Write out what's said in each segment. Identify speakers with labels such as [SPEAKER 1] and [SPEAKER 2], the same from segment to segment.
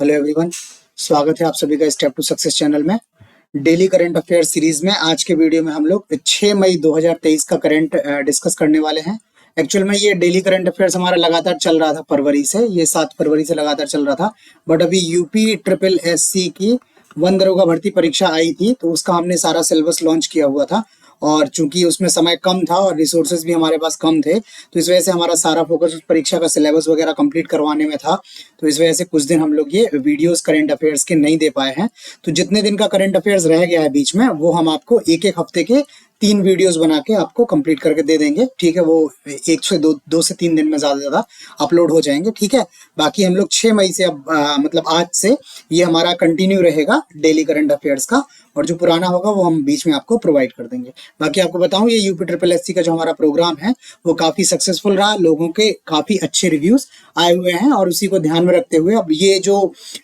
[SPEAKER 1] Hello everyone, स्वागत है आप सभी का स्टेप टू सक्सेस चैनल में। डेली करंट अफेयर सीरीज में आज के वीडियो में हम लोग 6 मई 2023 का करंट डिस्कस करने वाले हैं। एक्चुअल में ये डेली करंट अफेयर्स हमारा लगातार चल रहा था फरवरी से, ये 7 फरवरी से लगातार चल रहा था। बट अभी यूपी ट्रिपल एससी की वन दरोगा भर्ती परीक्षा आई थी, तो उसका हमने सारा सिलेबस लॉन्च किया हुआ था। और चूंकि उसमें समय कम था और रिसोर्सेज भी हमारे पास कम थे, तो इस वजह से हमारा सारा फोकस उस परीक्षा का सिलेबस वगैरह कंप्लीट करवाने में था। तो इस वजह से कुछ दिन हम लोग ये वीडियोस करंट अफेयर्स के नहीं दे पाए हैं। तो जितने दिन का करंट अफेयर्स रह गया है बीच में, वो हम आपको एक एक हफ्ते के 3 वीडियोस बना के आपको कंप्लीट करके दे देंगे। ठीक है, वो 1 से 2 से 3 दिन में ज्यादा अपलोड हो जाएंगे। ठीक है, बाकी हम लोग 6 मई से अब मतलब आज से ये हमारा कंटिन्यू रहेगा डेली करंट अफेयर्स का, और जो पुराना होगा वो हम बीच में आपको प्रोवाइड कर देंगे। बाकी आपको बताऊं, ये यूपी ट्रिपल एससी का जो हमारा प्रोग्राम है वो काफी सक्सेसफुल रहा, लोगों के काफी अच्छे रिव्यूज आए हुए हैं। और उसी को ध्यान में रखते हुए अब ये जो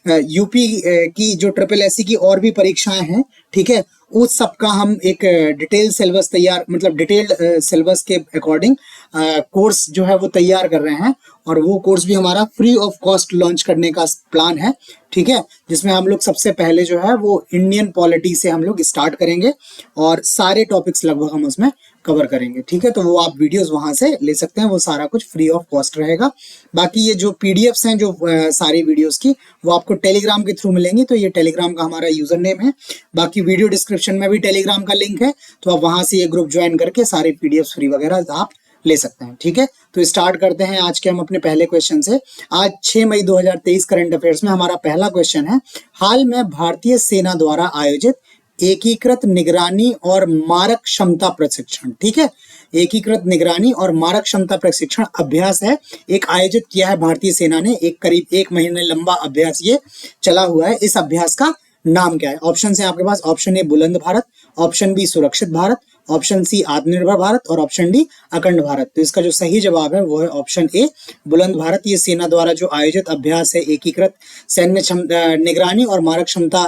[SPEAKER 1] यूपी की जो ट्रिपल एससी की और भी परीक्षाएं हैं, ठीक है, उस सब का हम एक डिटेल सिलेबस तैयार, मतलब डिटेल्ड सिलेबस के अकॉर्डिंग कोर्स जो है वो तैयार कर रहे हैं। और वो कोर्स भी हमारा फ्री ऑफ कॉस्ट लॉन्च करने का प्लान है। ठीक है, जिसमें हम लोग सबसे पहले जो है वो इंडियन पॉलिटी से हम लोग स्टार्ट करेंगे और सारे टॉपिक्स लगभग हम उसमें कवर करेंगे। ठीक है, तो वो आप वीडियोस वहां से ले सकते हैं, वो सारा कुछ फ्री ऑफ कॉस्ट रहेगा। बाकी ये जो पीडीएफ्स हैं जो सारी वीडियोस की, वो आपको टेलीग्राम के थ्रू मिलेंगी। तो ये टेलीग्राम का हमारा यूजर नेम है। बाकी वीडियो डिस्क्रिप्शन में भी टेलीग्राम का लिंक है, तो आप वहां से ये ग्रुप ज्वाइन करके सारे पीडीएफ फ्री वगैरह आप ले सकते हैं। ठीक है, तो स्टार्ट करते हैं आज के हम अपने पहले क्वेश्चन से। आज 6 मई 2023 करंट अफेयर्स में हमारा पहला क्वेश्चन है, हाल में भारतीय सेना द्वारा आयोजित एकीकृत निगरानी और मारक क्षमता प्रशिक्षण, ठीक है, एकीकृत निगरानी और मारक क्षमता प्रशिक्षण अभ्यास है, एक आयोजित किया है भारतीय सेना ने। एक करीब 1 महीने लंबा अभ्यास ये चला हुआ है। इस अभ्यास का नाम क्या है? ऑप्शन है आपके पास, ऑप्शन ए बुलंद भारत, ऑप्शन बी सुरक्षित भारत, ऑप्शन सी आत्मनिर्भर भारत और ऑप्शन डी अखंड भारत। तो इसका जो सही जवाब है वो है ऑप्शन ए बुलंद भारत। ये सेना द्वारा जो आयोजित अभ्यास है, एकीकृत सैन्य निगरानी और मारक क्षमता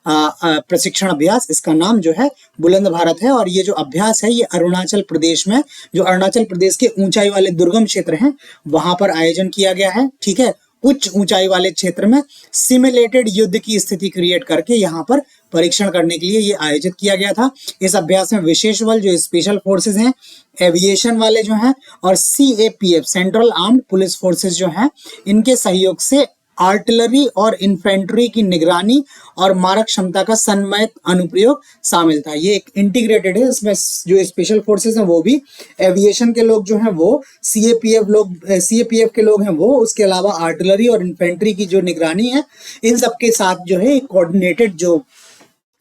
[SPEAKER 1] प्रशिक्षण अभ्यास, इसका नाम जो है बुलंद भारत है। और ये जो अभ्यास है ये अरुणाचल प्रदेश में, जो अरुणाचल प्रदेश के ऊंचाई वाले दुर्गम क्षेत्र हैं, वहां पर आयोजन किया गया है। ठीक है, उच्च ऊंचाई वाले क्षेत्र में सिमुलेटेड युद्ध की स्थिति क्रिएट करके यहाँ पर परीक्षण करने के लिए ये आयोजित किया गया था। इस अभ्यास में विशेष बल जो स्पेशल फोर्सेस हैं, एविएशन वाले जो हैं, और CAPF central armed police forces जो हैं, इनके सहयोग से आर्टिलरी और इन्फेंट्री की निगरानी और मारक क्षमता का समन्वित अनुप्रयोग शामिल था। ये एक इंटीग्रेटेड है, इसमें जो स्पेशल फोर्सेस हैं वो भी, एविएशन के लोग जो हैं वो, सीएपीएफ के लोग हैं वो, उसके अलावा आर्टिलरी और इन्फेंट्री की जो निगरानी है, इन सब के साथ जो है कोऑर्डिनेटेड जो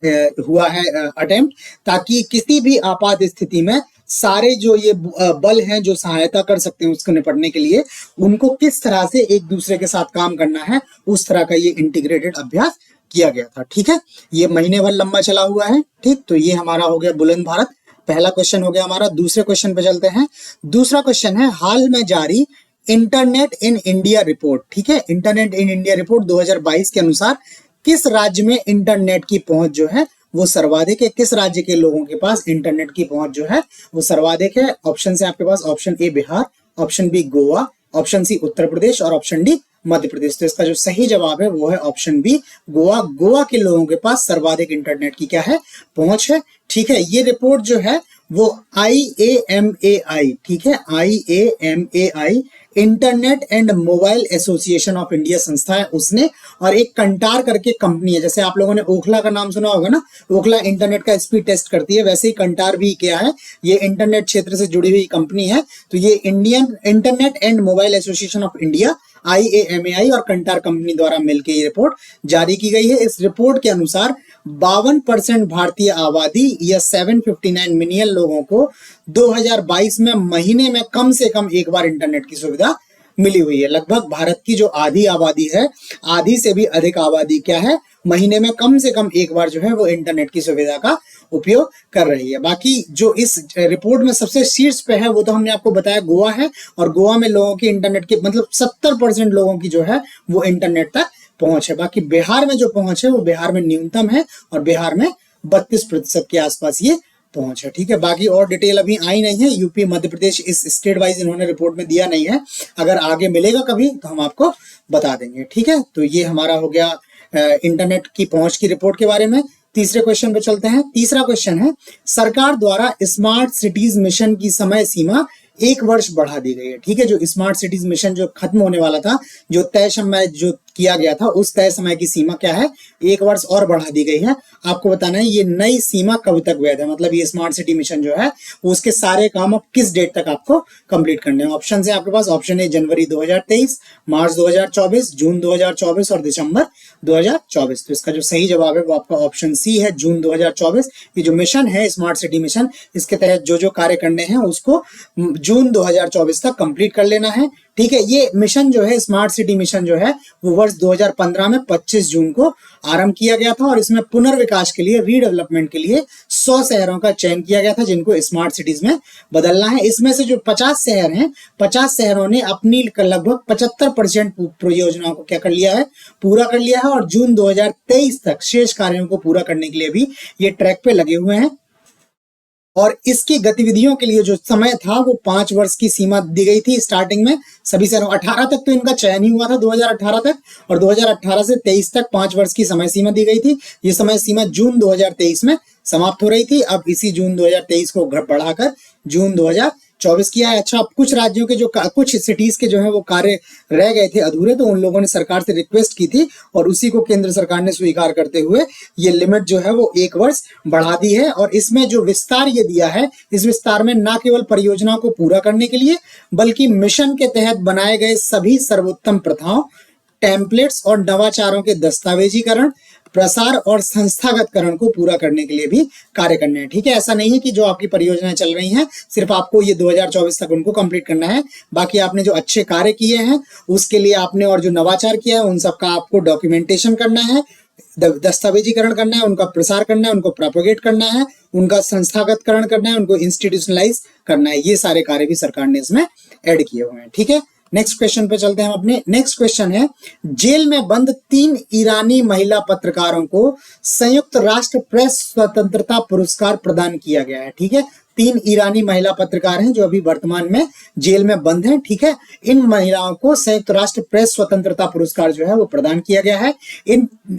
[SPEAKER 1] हुआ है अटेम्प्ट, ताकि किसी भी आपात स्थिति में सारे जो ये बल हैं जो सहायता कर सकते हैं उसको निपटने के लिए, उनको किस तरह से एक दूसरे के साथ काम करना है, उस तरह का ये इंटीग्रेटेड अभ्यास किया गया था। ठीक है, ये महीने भर लंबा चला हुआ है। ठीक, तो ये हमारा हो गया बुलंद भारत, पहला क्वेश्चन हो गया हमारा। दूसरे क्वेश्चन पे चलते हैं। दूसरा क्वेश्चन है, हाल में जारी इंटरनेट इन इंडिया रिपोर्ट, ठीक है, इंटरनेट इन इंडिया रिपोर्ट 2022 के अनुसार किस राज्य में इंटरनेट की पहुंच जो है वो सर्वाधिक है? किस राज्य के लोगों के पास इंटरनेट की पहुंच जो है वो सर्वाधिक है? ऑप्शन है आपके पास, option A Bihar, option B Goa, option C Uttar Pradesh और ऑप्शन डी मध्य प्रदेश। तो इसका जो सही जवाब है वो है ऑप्शन बी गोवा। गोवा के लोगों के पास सर्वाधिक इंटरनेट की क्या है? पहुंच है। ठीक है, ये रिपोर्ट जो है वो IAMAI, ठीक है, IAMAI internet and mobile association of India संस्था है उसने, और एक कंटार करके कंपनी है। जैसे आप लोगों ने ओखला का नाम सुना होगा ना, ओखला इंटरनेट का स्पीड टेस्ट करती है, वैसे ही कंटार भी क्या है, ये इंटरनेट क्षेत्र से जुड़ी हुई कंपनी है। तो ये Indian internet and mobile association of India IAMAI और कंटार कंपनी द्वारा मिलकर ये रिपोर्ट जारी की गई है। इस रिपोर्ट के अनुसार 52% भारतीय आबादी या 759 मिलियन लोगों को 2022 में महीने में कम से कम एक बार इंटरनेट की सुविधा मिली हुई है। लगभग भारत की जो आधी आबादी है, आधी से भी अधिक आबादी क्या है, महीने में कम से कम एक बार जो है वो इंटरनेट की सुविधा का उपयोग कर रही है। बाकी जो इस रिपोर्ट में सबसे शीर्ष पे है वो तो हमने आपको बताया गोवा है, और गोवा में लोगों की इंटरनेट की मतलब 70% लोगों की जो है वो इंटरनेट तक पहुंच है। बाकी बिहार में जो पहुंच है वो बिहार में न्यूनतम है, और बिहार में 32% के आसपास ये पहुंच है। ठीक है, बाकी और डिटेल अभी आई नहीं है, यूपी मध्य प्रदेश इस स्टेट वाइज इन्होंने रिपोर्ट में दिया नहीं है, अगर आगे मिलेगा कभी तो हम आपको बता देंगे। ठीक है, तो ये हमारा हो गया इंटरनेट की पहुंच की रिपोर्ट के बारे में। तीसरे क्वेश्चन पे चलते हैं। तीसरा क्वेश्चन है, सरकार द्वारा स्मार्ट सिटीज मिशन की समय सीमा 1 वर्ष बढ़ा दी गई है। ठीक है, जो स्मार्ट सिटीज मिशन जो खत्म होने वाला था, जो तय समय जो किया गया था, उस तय समय की सीमा क्या है, 1 वर्ष और बढ़ा दी गई है। आपको बताना है ये नई सीमा कब तक वैध है, मतलब ये स्मार्ट सिटी मिशन जो है उसके सारे काम अब किस डेट तक आपको कंप्लीट करने हैं। ऑप्शन है आपके पास, ऑप्शन ए जनवरी 2023, मार्च 2024, जून 2024 और दिसंबर 2024। तो इसका जो सही जवाब है वो आपका ऑप्शन सी है, जून 2024। ये जो मिशन है स्मार्ट सिटी मिशन, इसके तहत जो जो कार्य करने हैं उसको जून 2024 तक कंप्लीट कर लेना है। ठीक है, ये मिशन जो है स्मार्ट सिटी मिशन जो है वो वर्ष 2015 में 25 जून को आरंभ किया गया था और इसमें पुनर्विकास के लिए, रीडेवलपमेंट के लिए 100 शहरों का चयन किया गया था जिनको स्मार्ट सिटीज में बदलना है। इसमें से जो 50 शहर हैं, 50 शहरों ने अपनी लगभग 75% परियोजनाओं को क्या कर लिया है, पूरा कर लिया है और जून 2023 तक शेष कार्यों को पूरा करने के लिए भी ये ट्रैक पे लगे हुए हैं। और इसकी गतिविधियों के लिए जो समय था वो 5 वर्ष की सीमा दी गई थी स्टार्टिंग में सभी शहरों। 18 तक तो इनका चयन ही हुआ था 2018 तक, और 2018 से 23 तक 5 वर्ष की समय सीमा दी गई थी। ये समय सीमा जून 2023 में समाप्त हो रही थी। अब इसी जून 2023 को बढ़ाकर जून 2024 किया है। अच्छा, अब कुछ राज्यों के जो कुछ सिटीज के जो है वो कार्य रह गए थे अधूरे, तो उन लोगों ने सरकार से रिक्वेस्ट की थी और उसी को केंद्र सरकार ने स्वीकार करते हुए ये लिमिट जो है वो 1 वर्ष बढ़ा दी है। और इसमें जो विस्तार ये दिया है, इस विस्तार में न केवल परियोजनाओं को पूरा करने के लिए बल्कि मिशन के तहत बनाए गए सभी सर्वोत्तम प्रथाओं, टेम्पलेट्स और नवाचारों के दस्तावेजीकरण, प्रसार और संस्थागतकरण को पूरा करने के लिए भी कार्य करने हैं। ठीक है, ऐसा नहीं है कि जो आपकी परियोजनाएं चल रही हैं सिर्फ आपको ये 2024 तक उनको कंप्लीट करना है, बाकी आपने जो अच्छे कार्य किए हैं उसके लिए आपने और जो नवाचार किया है उन सबका आपको डॉक्यूमेंटेशन करना है, दस्तावेजीकरण करना है, उनका प्रसार करना है, उनको प्रोपोगेट करना है, उनका संस्थागतकरण करना है, उनको इंस्टीट्यूशनलाइज करना है। ये सारे कार्य भी सरकार ने इसमें ऐड किए हुए हैं। ठीक है, नेक्स्ट क्वेश्चन पे चलते हैं हम अपने। नेक्स्ट क्वेश्चन है, जेल में बंद 3 ईरानी महिला पत्रकारों को संयुक्त राष्ट्र प्रेस स्वतंत्रता पुरस्कार प्रदान किया गया है। ठीक है, 3 ईरानी महिला पत्रकार हैं जो अभी वर्तमान में जेल में बंद हैं। ठीक है, इन महिलाओं को संयुक्त राष्ट्र प्रेस स्वतंत्रता पुरस्कार जो है वो प्रदान किया गया है।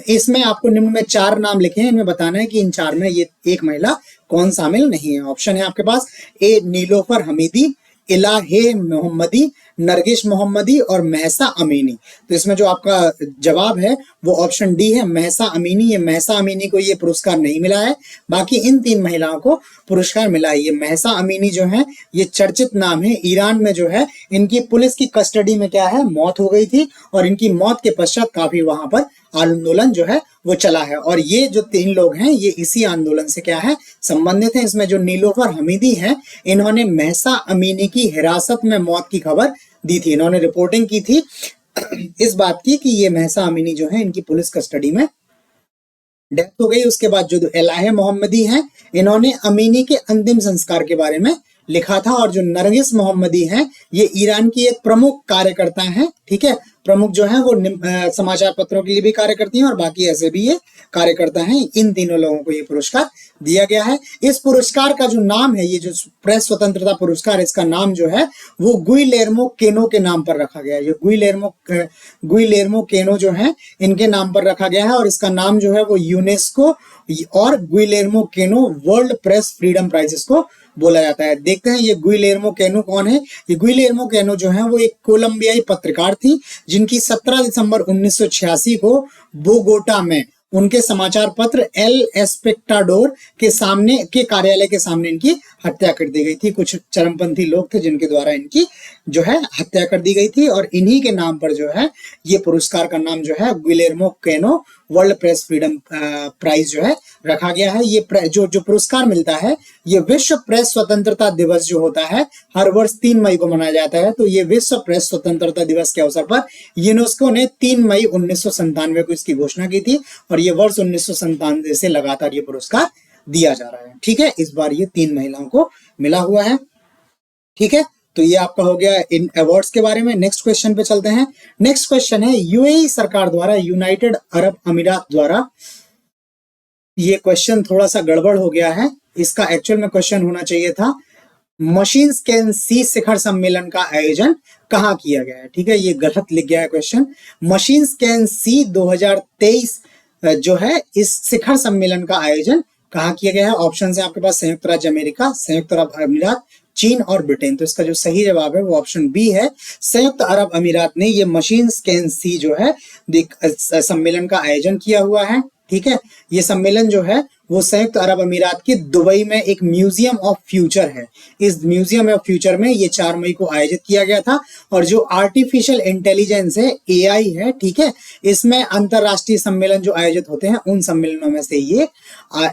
[SPEAKER 1] इसमें आपको निम्न में 4 नाम लिखे हैं, इनमें बताना है कि इन 4 में ये एक महिला कौन शामिल नहीं है। ऑप्शन है आपके पास, ए नीलोफर हमीदी, इलाहे मोहम्मदी, नरगिस मोहम्मदी और महसा अमीनी। तो इसमें जो आपका जवाब है वो ऑप्शन डी है, महसा अमीनी। ये महसा अमीनी को ये पुरस्कार नहीं मिला है, बाकी इन 3 महिलाओं को पुरस्कार मिला है। ये महसा अमीनी जो है ये चर्चित नाम है। ईरान में जो है इनकी पुलिस की कस्टडी में क्या है, मौत हो गई थी और इनकी मौत के पश्चात काफी वहां पर आंदोलन जो है वो चला है और ये जो 3 लोग हैं ये इसी आंदोलन से क्या है, संबंधित हैं। इसमें जो नीलोफर हमीदी हैं इन्होंने महसा अमीनी की हिरासत में मौत की खबर दी थी। इन्होंने रिपोर्टिंग की थी इस बात की कि ये महसा अमीनी जो है इनकी पुलिस कस्टडी में डेथ हो गई। उसके बाद जो इलाहे मोहम्मदी हैं इन्होंने अमीनी के अंतिम संस्कार के बारे में लिखा था और जो नरगिस मोहम्मदी हैं ये ईरान की एक प्रमुख कार्यकर्ता हैं। ठीक है, प्रमुख जो है वो समाचार पत्रों के लिए भी कार्य करती हैं और बाकी ऐसे भी ये कार्यकर्ता हैं। इन तीनों लोगों को ये पुरस्कार दिया गया है। इस पुरस्कार का जो नाम है, ये जो प्रेस स्वतंत्रता पुरस्कार, इसका नाम जो है वो गुइलेर्मो केनो के नाम पर रखा गया है। ये गुइलेर्मो केनो जो है इनके नाम पर रखा गया है और इसका नाम जो है वो यूनेस्को और गुइलेर्मो केनो वर्ल्ड प्रेस फ्रीडम प्राइजेस को बोला जाता है। देखते हैं ये गुइलेर्मो केनो कौन है। ये गुइलेर्मो केनो जो है वो एक कोलंबियाई पत्रकार थी जिनकी 17 दिसंबर 1986 को बोगोटा में उनके समाचार पत्र एल एस्पेक्टाडोर के कार्यालय के सामने इनकी हत्या कर दी गई थी। कुछ चरमपंथी लोग थे जिनके द्वारा इनकी जो है हत्या कर दी गई थी और इन्हीं के नाम पर जो है ये पुरस्कार का नाम जो है गुइलेर्मो केनो वर्ल्ड प्रेस फ्रीडम प्राइज जो है रखा गया है। ये जो पुरस्कार मिलता है ये विश्व प्रेस स्वतंत्रता दिवस जो होता है हर वर्ष 3 मई को मनाया जाता है। तो ये विश्व प्रेस स्वतंत्रता दिवस के अवसर पर यूनेस्को ने 3 मई 1997 को इसकी घोषणा की थी और ये वर्ष 1997 से लगातार ये पुरस्कार दिया जा रहा है। ठीक है, इस बार ये 3 महिलाओं को मिला हुआ है। ठीक है, तो ये आपका हो गया इन अवार्ड्स के बारे में। नेक्स्ट क्वेश्चन पे चलते हैं। नेक्स्ट क्वेश्चन है, यूएई सरकार द्वारा यूनाइटेड अरब अमीरात द्वारा ये क्वेश्चन थोड़ा सा गड़बड़ हो गया है। इसका एक्चुअल में क्वेश्चन होना चाहिए था मशीन्स कैन सी शिखर सम्मेलन का आयोजन कहाँ किया गया है। ठीक है, ये गलत लिख गया है क्वेश्चन। मशीन्स कैन सी 2023 जो है इस शिखर सम्मेलन का आयोजन कहाँ किया गया है। ऑप्शन है आपके पास संयुक्त राज्य अमेरिका, संयुक्त अरब अमीरात, चीन और ब्रिटेन। तो इसका जो सही जवाब है वो ऑप्शन बी है। संयुक्त अरब अमीरात ने ये मशीन्स कैन सी जो है सम्मेलन का आयोजन किया हुआ है। ठीक है, ये सम्मेलन जो है वो संयुक्त अरब अमीरात के दुबई में एक म्यूजियम ऑफ फ्यूचर है। इस म्यूजियम ऑफ फ्यूचर में ये 4 मई को आयोजित किया गया था। और जो आर्टिफिशियल इंटेलिजेंस है, एआई है, ठीक है, इसमें अंतरराष्ट्रीय सम्मेलन जो आयोजित होते हैं उन सम्मेलनों में से ये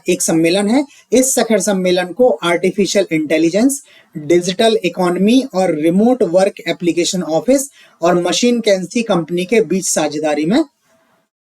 [SPEAKER 1] एक सम्मेलन है। इस शिखर सम्मेलन को आर्टिफिशियल इंटेलिजेंस, डिजिटल इकोनॉमी और रिमोट वर्क एप्लीकेशन ऑफिस और मशीन कैंसी कंपनी के बीच साझेदारी में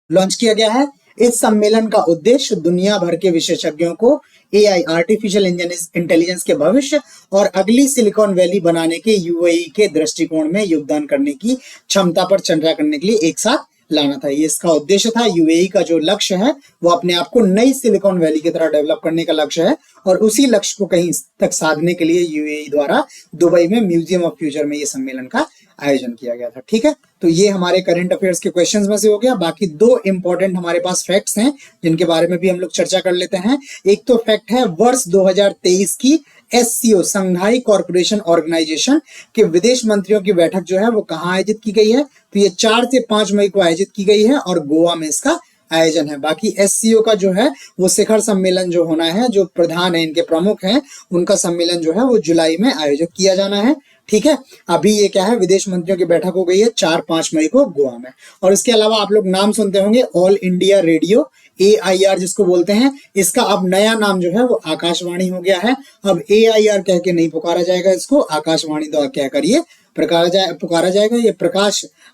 [SPEAKER 1] लॉन्च किया गया है। इस सम्मेलन का उद्देश्य दुनिया भर के विशेषज्ञों को एआई, आर्टिफिशियल इंटेलिजेंस के भविष्य और अगली सिलिकॉन वैली बनाने के यूएई के दृष्टिकोण में योगदान करने की क्षमता पर चर्चा करने के लिए एक साथ लाना था। ये इसका उद्देश्य था। यूएई का जो लक्ष्य है वो अपने आप को नई सिलिकॉन वैली की तरह डेवलप करने का लक्ष्य है और उसी लक्ष्य को कहीं तक साधने के लिए यूएई द्वारा दुबई में म्यूजियम ऑफ फ्यूचर में ये सम्मेलन का आयोजन किया गया था। ठीक है, तो ये हमारे करंट अफेयर्स के क्वेश्चंस में से हो गया। बाकी 2 इंपॉर्टेंट हमारे पास फैक्ट्स हैं जिनके बारे में भी हम लोग चर्चा कर लेते हैं। एक तो फैक्ट है वर्ष 2023 की एससीओ, संघाई कॉर्पोरेशन ऑर्गेनाइजेशन के विदेश मंत्रियों की बैठक जो है वो कहाँ आयोजित की गई है। तो ये 4 से 5 मई को आयोजित की गई है और गोवा में इसका आयोजन है। बाकी एससीओ का जो है वो शिखर सम्मेलन जो होना है, जो प्रधान है, इनके प्रमुख हैं, उनका सम्मेलन जो है वो जुलाई में आयोजित किया जाना है। ठीक है, अभी ये क्या है, विदेश मंत्रियों की बैठक हो गई है 4-5 मई को गोवा में। और इसके अलावा आप लोग नाम सुनते होंगे ऑल इंडिया रेडियो, AIR जिसको बोलते हैं, इसका अब नया नाम जो है वो आकाशवाणी हो गया है। अब AIR कह के नहीं पुकारा जाएगा, इसको आकाशवाणी द्वारा कहकर ये पुकारा जाएगा। ये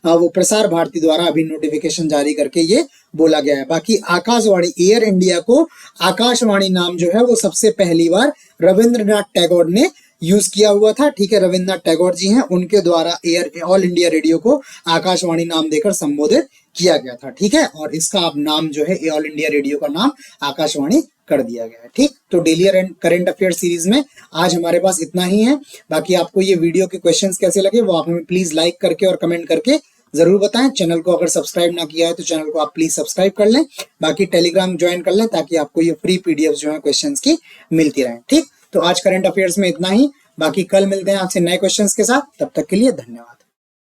[SPEAKER 1] वो प्रसार भारती द्वारा अभी नोटिफिकेशन जारी करके ये बोला गया है। बाकी आकाशवाणी, एयर इंडिया को आकाशवाणी नाम जो है वो सबसे पहली बार रविंद्रनाथ टैगोर ने यूज किया हुआ था। ठीक है, रविंद्रनाथ टैगोर जी हैं, उनके द्वारा ऑल इंडिया रेडियो को आकाशवाणी नाम देकर संबोधित किया गया था। ठीक है, और इसका अब नाम जो है ऑल इंडिया रेडियो का नाम आकाशवाणी कर दिया गया है। ठीक, तो डेली करंट अफेयर सीरीज में आज हमारे पास इतना ही है। बाकी आपको ये वीडियो के क्वेश्चंस कैसे लगे वो आप हमें प्लीज लाइक करके और कमेंट करके जरूर बताएं। चैनल को अगर सब्सक्राइब ना किया है तो चैनल को आप प्लीज सब्सक्राइब कर लें। बाकी टेलीग्राम ज्वाइन कर लें ताकि आपको ये फ्री पीडीएफ जो है क्वेश्चंस की मिलती रहे। ठीक, तो आज करंट अफेयर्स में इतना ही। बाकी कल मिलते हैं आपसे नए क्वेश्चंस के साथ। तब तक के लिए धन्यवाद।